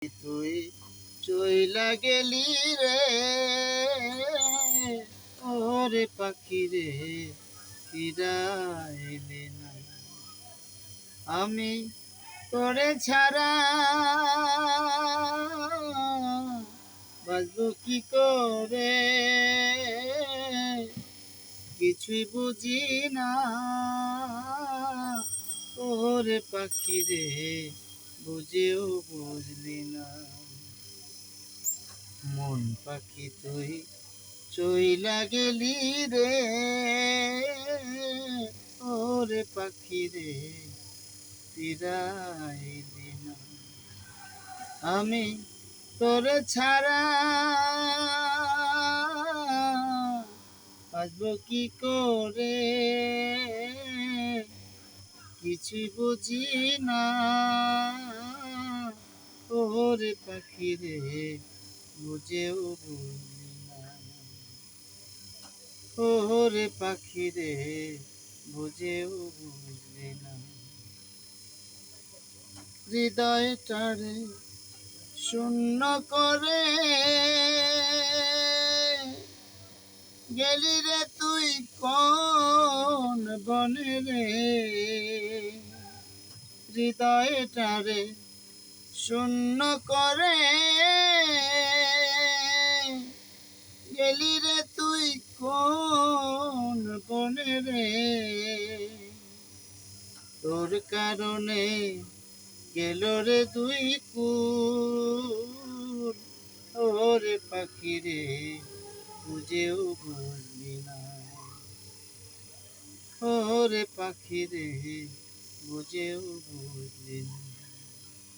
তুই চইলা গেলি রে, ওরে পাখি রে ফিরাইলি না। আমি তোরে ছাড়া বাঁচব কি করে, কিছুই বুঝি না। ওরে পাখি রে বুঝেও বুঝলি না। মন পাখি তুই চইলা গেলি রে, ওরে পাখি রে ফিরাইলি না। আমি তোরে ছাড়া বাঁচব কি করে, কিছুই বুঝি না। ওরে পাখি রে বুঝেও বুঝলি না। ওরে পাখি রে বুঝেও বুঝলি না। হৃদয়টারে শূন্য করে গেলি রে তুই কোন বনে রে। হৃদয়টারে শূন্য করে গেলি রে তুই কোন বনে রে। তোর কারণে গেল রে দুই কুল, ওরে পাখি রে বুঝেও বুঝলি না। ওরে পাখি রে বুঝেও বুঝলি না।